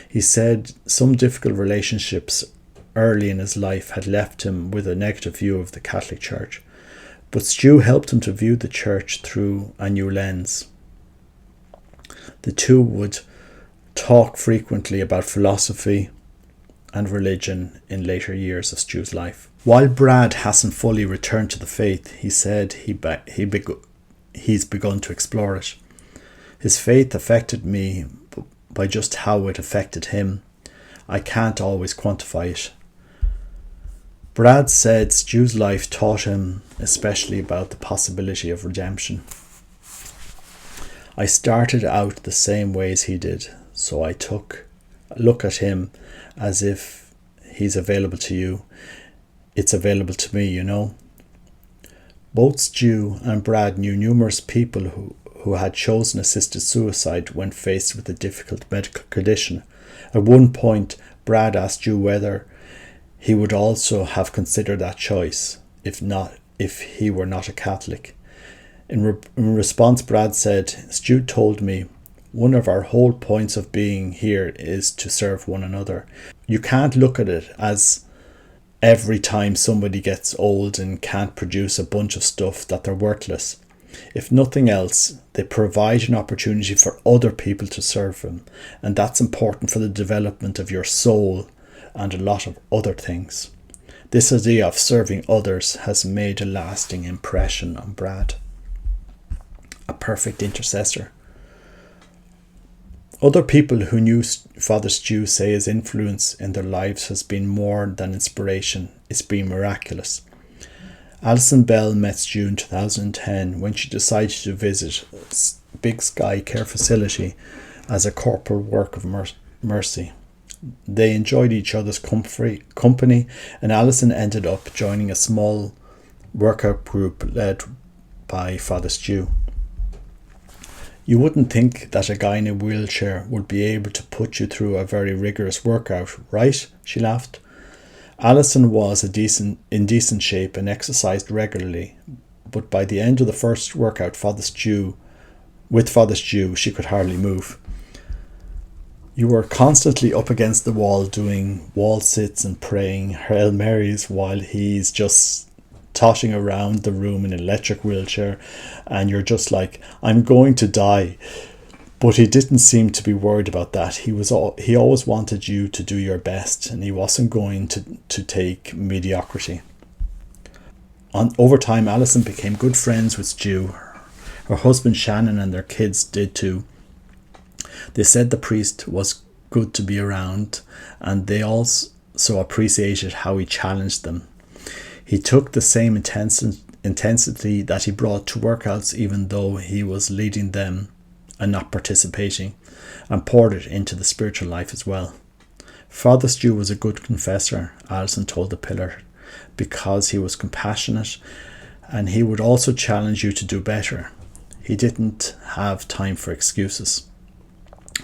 He said some difficult relationships early in his life had left him with a negative view of the Catholic Church, but Stu helped him to view the Church through a new lens. The two would talk frequently about philosophy and religion in later years of Stu's life. While Brad hasn't fully returned to the faith, he said he's begun to explore it. His faith affected me by just how it affected him. I can't always quantify it. Brad said Stu's life taught him especially about the possibility of redemption. I started out the same way as he did, so I took a look at him as if he's available to you. It's available to me, you know. Both Stu and Brad knew numerous people who had chosen assisted suicide when faced with a difficult medical condition. At one point, Brad asked Stu whether he would also have considered that choice, if he were not a Catholic. In response, Brad said, Stu told me, one of our whole points of being here is to serve one another. You can't look at it as every time somebody gets old and can't produce a bunch of stuff that they're worthless. If nothing else, they provide an opportunity for other people to serve them, and that's important for the development of your soul and a lot of other things. This idea of serving others has made a lasting impression on Brad. A perfect intercessor. Other people who knew Father Stu say his influence in their lives has been more than inspiration, it's been miraculous. Alison Bell met Stu in 2010 when she decided to visit Big Sky Care Facility as a corporal work of mercy. They enjoyed each other's company, and Alison ended up joining a small workout group led by Father Stu. You wouldn't think that a guy in a wheelchair would be able to put you through a very rigorous workout, right? She laughed. Alison was in decent shape and exercised regularly, but by the end of the first workout, with Father Stu, she could hardly move. You were constantly up against the wall doing wall sits and praying Hail Marys while he's just tossing around the room in an electric wheelchair, and you're just like, I'm going to die. But he didn't seem to be worried about that. He always wanted you to do your best, and he wasn't going to take mediocrity. Over time, Alison became good friends with Stu. Her husband Shannon and their kids did too. They said the priest was good to be around, and they also appreciated how he challenged them. He took the same intensity that he brought to workouts, even though he was leading them and not participating, and poured it into the spiritual life as well. Father Stu was a good confessor, Alison told the Pillar, because he was compassionate, and he would also challenge you to do better. He didn't have time for excuses.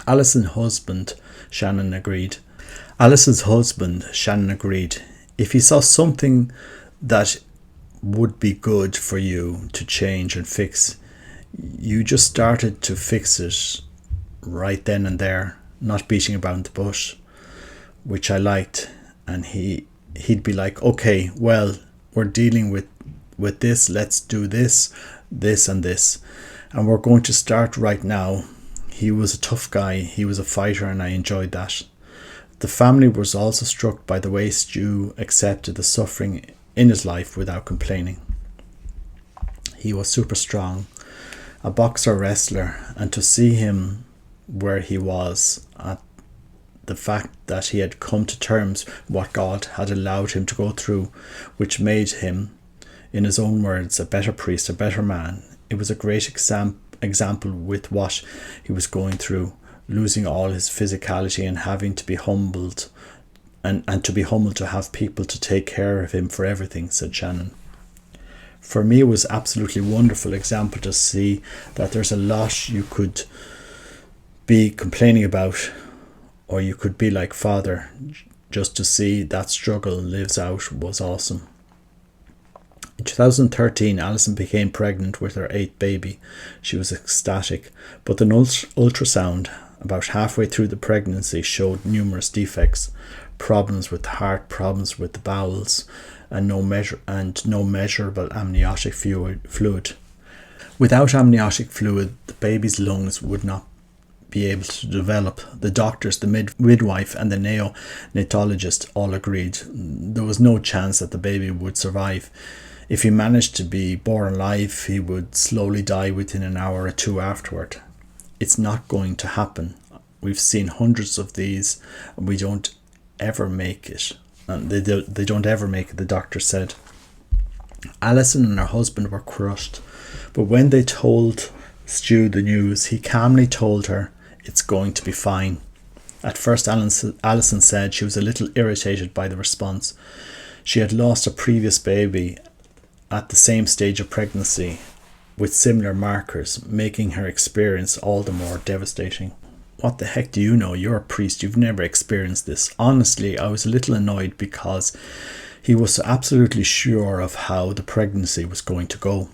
Alison's husband, Shannon, agreed. If he saw something that would be good for you to change and fix, you just started to fix it right then and there, not beating around the bush, which I liked. And he'd be like, okay, well, we're dealing with this, let's do this, and this, and we're going to start right now. He was a tough guy, he was a fighter, and I enjoyed that. The family was also struck by the way Stu accepted the suffering in his life without complaining. He was super strong, a boxer wrestler, and to see him where he was at the fact that he had come to terms with what God had allowed him to go through, which made him, in his own words, a better priest, a better man. It was a great example with what he was going through, losing all his physicality and having to be humbled, and to be humbled to have people to take care of him for everything, said Shannon. For me, it was absolutely wonderful example to see that there's a lot you could be complaining about, or you could be like Father. Just to see that struggle lives out was awesome. In 2013, Alison became pregnant with her 8th baby. She was ecstatic, but an ultrasound about halfway through the pregnancy showed numerous defects, problems with the heart, problems with the bowels, and no measurable amniotic fluid. Without amniotic fluid, the baby's lungs would not be able to develop. The doctors, the midwife, and the neonatologist all agreed there was no chance that the baby would survive. If he managed to be born alive, he would slowly die within an hour or two afterward. It's not going to happen. We've seen hundreds of these, and we don't ever make it. And they don't ever make it, the doctor said. Alison and her husband were crushed, but when they told Stu the news, he calmly told her it's going to be fine. At first, Alison said she was a little irritated by the response. She had lost a previous baby at the same stage of pregnancy with similar markers, making her experience all the more devastating. What the heck do you know? You're a priest. You've never experienced this. Honestly, I was a little annoyed because he was so absolutely sure of how the pregnancy was going to go.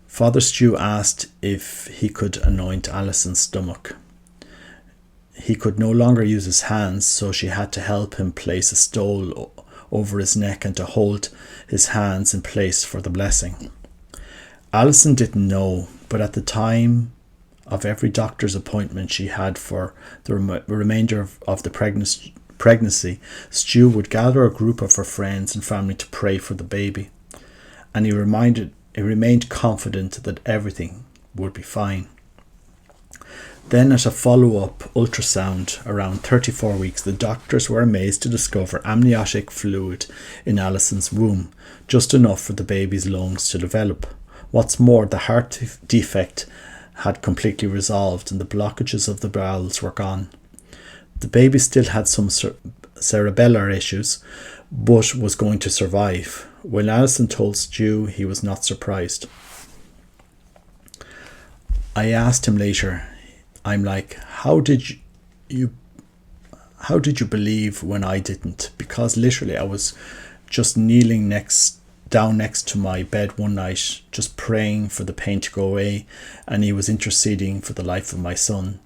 Father Stu asked if he could anoint Alison's stomach. He could no longer use his hands, so she had to help him place a stole over his neck and to hold his hands in place for the blessing. Alison didn't know, but at the time of every doctor's appointment she had for the remainder of the pregnancy, Stu would gather a group of her friends and family to pray for the baby, and he remained confident that everything would be fine. Then at a follow-up ultrasound around 34 weeks, the doctors were amazed to discover amniotic fluid in Alison's womb, just enough for the baby's lungs to develop. What's more, the heart defect had completely resolved and the blockages of the bowels were gone. The baby still had some cerebellar issues, but was going to survive. When Alison told Stu, he was not surprised. I asked him later, I'm like, how did you believe when I didn't? Because literally I was just kneeling down next to my bed one night, just praying for the pain to go away, and he was interceding for the life of my son.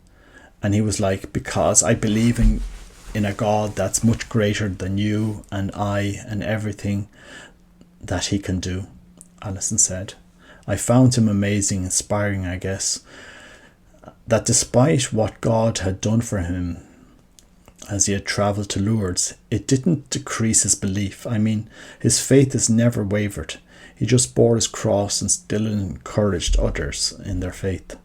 And he was like, because I believe in a God that's much greater than you and I and everything that he can do, Alison said. I found him amazing, inspiring, I guess, that despite what God had done for him as he had travelled to Lourdes, it didn't decrease his belief. I mean, his faith has never wavered. He just bore his cross and still encouraged others in their faith.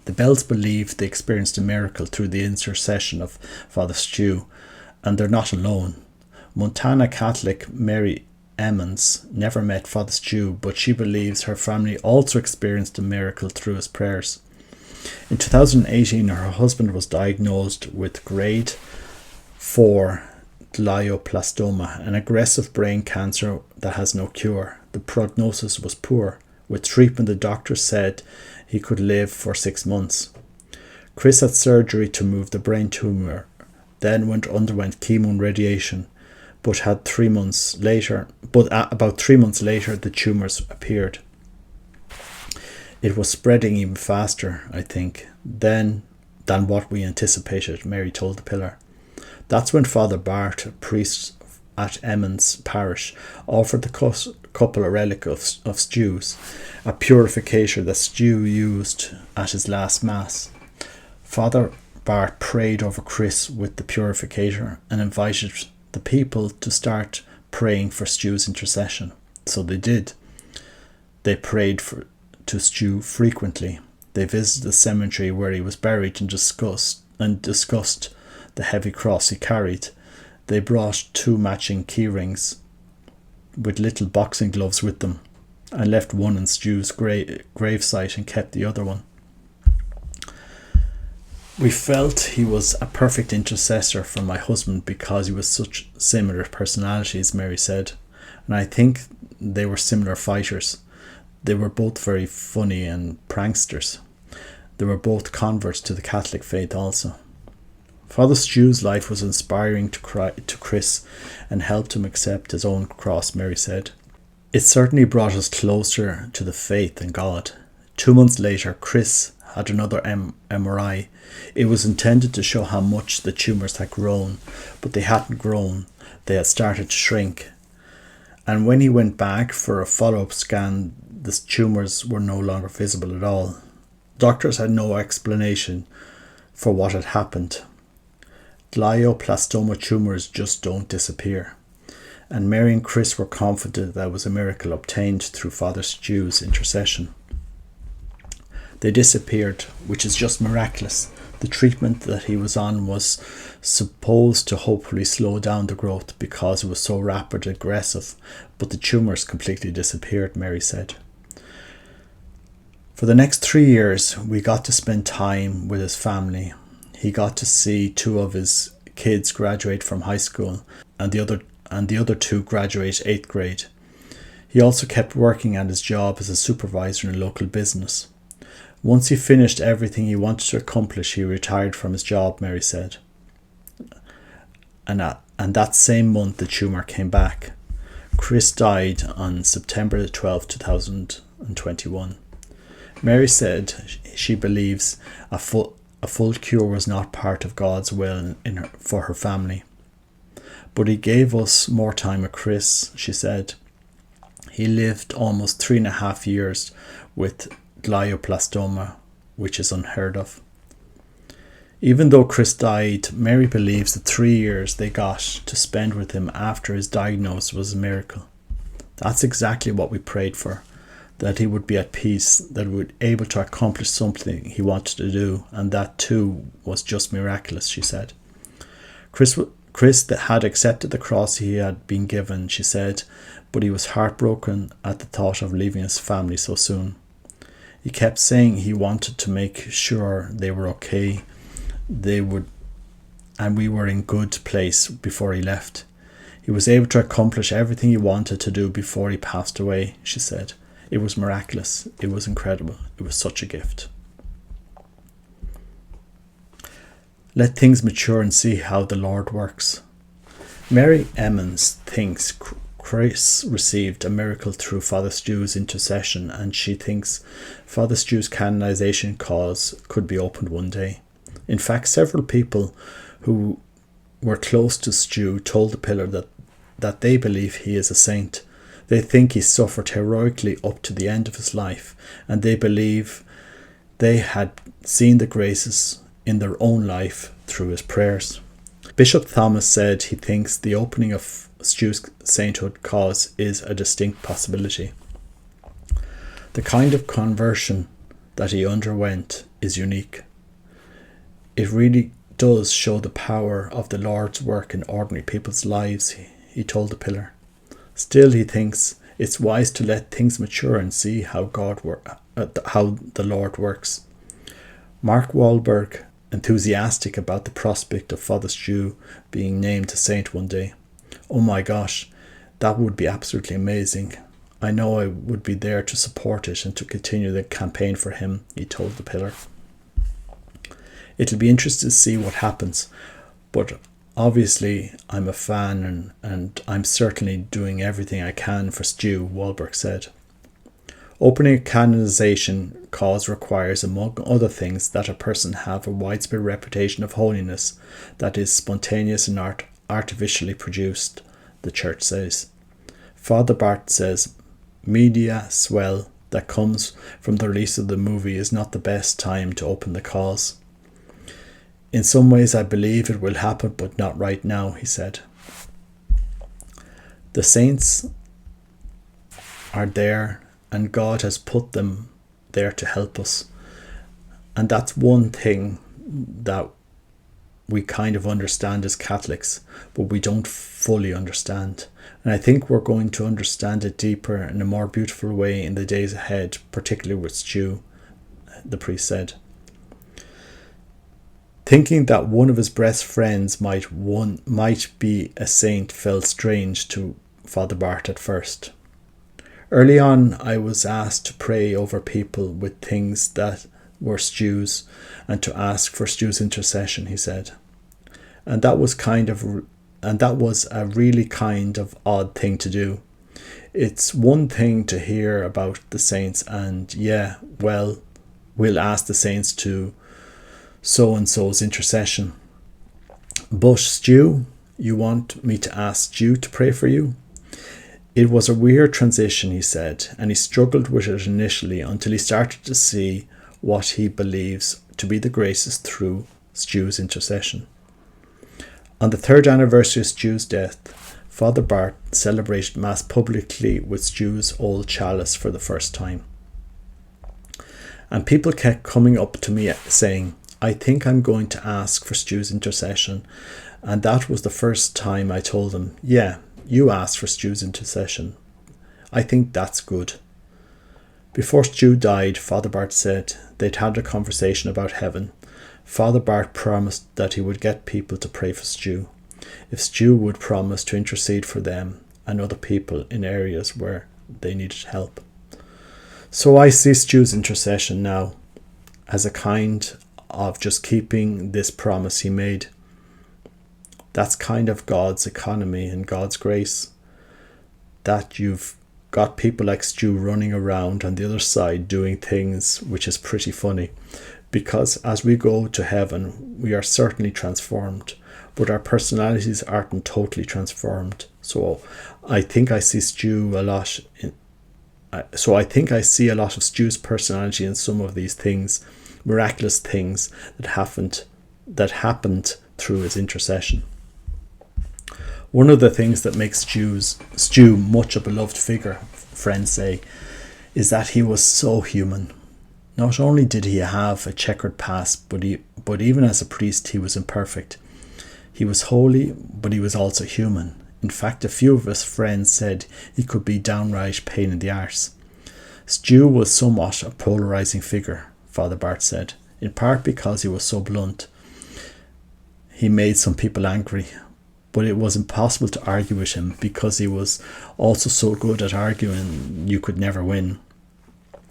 The Bells believe they experienced a miracle through the intercession of Father Stu, and they're not alone. Montana Catholic Mary Emmons never met Father Stu, but she believes her family also experienced a miracle through his prayers. In 2018, her husband was diagnosed with grade 4 glioblastoma, an aggressive brain cancer that has no cure. The prognosis was poor. With treatment, the doctor said he could live for 6 months. Chris had surgery to move the brain tumour, then underwent chemo and radiation, but about 3 months later, the tumours appeared. It was spreading even faster, I think, than what we anticipated, Mary told the Pillar. That's when Father Bart, a priest at Emmons Parish, offered the couple a relic of Stu's, a purificator that Stu used at his last Mass. Father Bart prayed over Chris with the purificator and invited the people to start praying for Stu's intercession. So they did. They prayed to Stu frequently. They visited the cemetery where he was buried and discussed the heavy cross he carried. They brought 2 matching key rings with little boxing gloves with them, and left one in Stu's gravesite and kept the other one. We felt he was a perfect intercessor for my husband because he was such similar personalities, Mary said, and I think they were similar fighters. They were both very funny and pranksters. They were both converts to the Catholic faith also. Father Stu's life was inspiring to Chris and helped him accept his own cross, Mary said. It certainly brought us closer to the faith and God. 2 months later, Chris had another MRI. It was intended to show how much the tumours had grown, but they hadn't grown. They had started to shrink. And when he went back for a follow-up scan, the tumours were no longer visible at all. Doctors had no explanation for what had happened. Glioblastoma tumours just don't disappear. And Mary and Chris were confident that was a miracle obtained through Father Stu's intercession. They disappeared, which is just miraculous. The treatment that he was on was supposed to hopefully slow down the growth because it was so rapid and aggressive, but the tumours completely disappeared, Mary said. For the next 3 years, we got to spend time with his family. He got to see 2 of his kids graduate from high school, and the other 2 graduate 8th grade. He also kept working at his job as a supervisor in a local business. Once he finished everything he wanted to accomplish, he retired from his job, Mary said. And that same month, the tumour came back. Chris died on September the 12th, 2021. Mary said she believes a full cure was not part of God's will for her family. But he gave us more time with Chris, she said. He lived almost 3.5 years with glioblastoma, which is unheard of. Even though Chris died, Mary believes the 3 years they got to spend with him after his diagnosis was a miracle. That's exactly what we prayed for, that he would be at peace, that he would be able to accomplish something he wanted to do, and that too was just miraculous, she said. Chris had accepted the cross he had been given, she said, but he was heartbroken at the thought of leaving his family so soon. He kept saying he wanted to make sure they were okay, and we were in good place before he left. He was able to accomplish everything he wanted to do before he passed away, she said. It was miraculous. It was incredible. It was such a gift. Let things mature and see how the Lord works. Mary Emmons thinks Chris received a miracle through Father Stu's intercession, and she thinks Father Stu's canonization cause could be opened one day. In fact, several people who were close to Stu told the pillar that they believe he is a saint. They think he suffered heroically up to the end of his life, and they believe they had seen the graces in their own life through his prayers. Bishop Thomas said he thinks the opening of Stu's sainthood cause is a distinct possibility. The kind of conversion that he underwent is unique. It really does show the power of the Lord's work in ordinary people's lives, he told the pillar. Still, he thinks it's wise to let things mature and see how the Lord works. Mark Wahlberg, enthusiastic about the prospect of Father Stu being named a saint one day. Oh my gosh, that would be absolutely amazing. I know I would be there to support it and to continue the campaign for him, he told the pillar. It'll be interesting to see what happens, but obviously I'm a fan and I'm certainly doing everything I can for Stu, Wahlberg said. Opening a canonization cause requires, among other things, that a person have a widespread reputation of holiness that is spontaneous and artificially produced, the church says. Father Bart says, media swell that comes from the release of the movie is not the best time to open the cause. In some ways I believe it will happen, but not right now, he said. The saints are there and God has put them there to help us. And that's one thing that we kind of understand as Catholics, but we don't fully understand. And I think we're going to understand it deeper in a more beautiful way in the days ahead, particularly with Stu, the priest said. Thinking that one of his best friends might be a saint felt strange to Father Bart at first. Early on, I was asked to pray over people with things that were Stu's and to ask for Stu's intercession, he said. And that was a really kind of odd thing to do. It's one thing to hear about the saints and we'll ask the saints to so-and-so's intercession. But Stu, you want me to ask Stu to pray for you? It was a weird transition, he said, and he struggled with it initially until he started to see what he believes to be the graces through Stu's intercession. On the 3rd anniversary of Stu's death, Father Bart celebrated Mass publicly with Stu's old chalice for the first time. And people kept coming up to me saying, I think I'm going to ask for Stu's intercession. And that was the first time I told them, yeah, you asked for Stu's intercession. I think that's good. Before Stu died, Father Bart said they'd had a conversation about heaven. Father Bart promised that he would get people to pray for Stu, if Stu would promise to intercede for them and other people in areas where they needed help. So I see Stu's intercession now as a kind of just keeping this promise he made. That's kind of God's economy and God's grace, that you've got people like Stu running around on the other side doing things which is pretty funny, because as we go to heaven we are certainly transformed, but our personalities aren't totally transformed. So I think I see a lot of Stu's personality in some of these things, miraculous things that happened through his intercession. One of the things that makes Stu much a beloved figure, friends say, is that he was so human. Not only did he have a checkered past, but even as a priest he was imperfect. He was holy, but he was also human. In fact, a few of his friends said he could be downright pain in the arse. Stu was somewhat a polarising figure, Father Bart said, in part because he was so blunt. He made some people angry, but it was impossible to argue with him because he was also so good at arguing you could never win.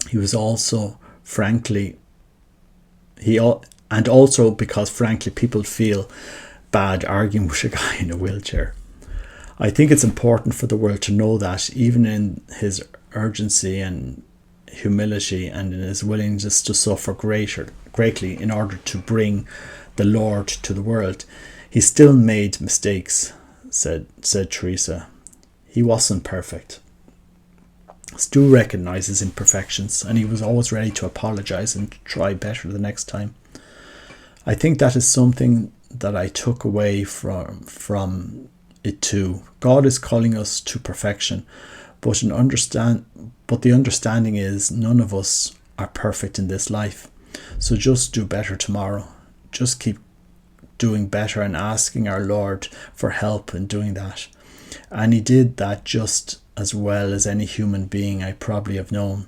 He was also, because frankly people feel bad arguing with a guy in a wheelchair. I think it's important for the world to know that even in his urgency and humility and in his willingness to suffer greatly in order to bring the Lord to the world, he still made mistakes, said Teresa. He wasn't perfect. Stu recognises imperfections and he was always ready to apologise and try better the next time. I think that is something that I took away from it too. God is calling us to perfection, but the understanding is none of us are perfect in this life. So just do better tomorrow. Just keep doing better and asking our Lord for help in doing that. And he did that just as well as any human being I probably have known.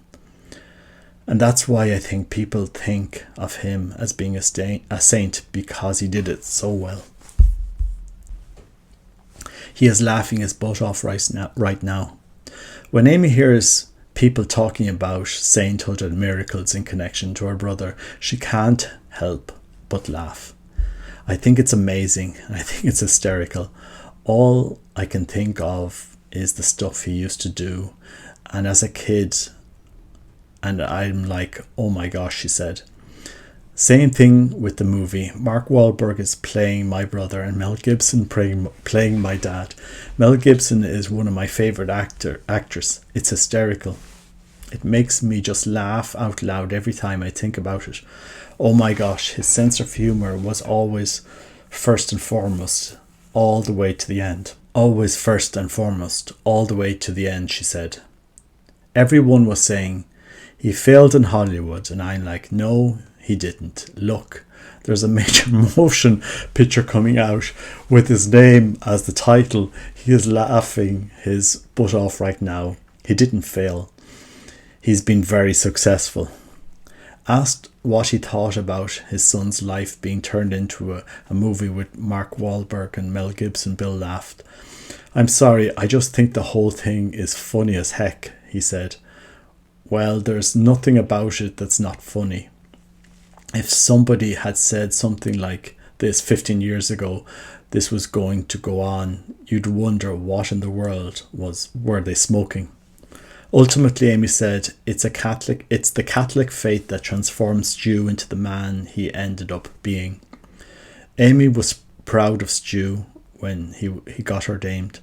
And that's why I think people think of him as being a saint, because he did it so well. He is laughing his butt off right now. When Amy hears people talking about sainthood and miracles in connection to her brother, she can't help but laugh. I think it's amazing. I think it's hysterical. All I can think of is the stuff he used to do. And as a kid, and I'm like, oh my gosh, she said. Same thing with the movie. Mark Wahlberg is playing my brother and Mel Gibson playing my dad. Mel Gibson is one of my favourite actors. It's hysterical. It makes me just laugh out loud every time I think about it. Oh my gosh, his sense of humour was always first and foremost, all the way to the end. Always first and foremost, all the way to the end, she said. Everyone was saying, he failed in Hollywood, and I'm like, no, he didn't look. There's a major motion picture coming out with his name as the title. He is laughing his butt off right now. He didn't fail. He's been very successful. Asked what he thought about his son's life being turned into a movie with Mark Wahlberg and Mel Gibson, Bill laughed. "I'm sorry, I just think the whole thing is funny as heck," he said. Well, there's nothing about it that's not funny. If somebody had said something like this 15 years ago, this was going to go on, you'd wonder what in the world were they smoking. Ultimately, Amy said, it's the Catholic faith that transforms Stu into the man he ended up being. Amy was proud of Stu when he got ordained,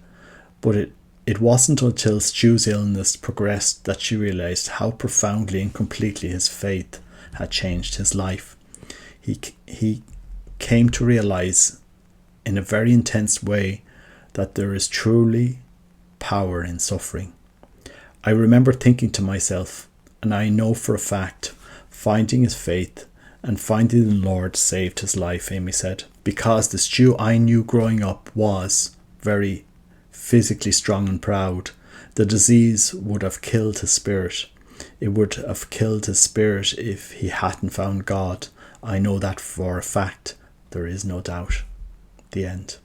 but it wasn't until Stu's illness progressed that she realised how profoundly and completely his faith had changed his life. He came to realise in a very intense way that there is truly power in suffering. I remember thinking to myself, and I know for a fact, finding his faith and finding the Lord saved his life, Amy said, because the Stu I knew growing up was very physically strong and proud. The disease would have killed his spirit. It would have killed his spirit if he hadn't found God. I know that for a fact. There is no doubt. The end.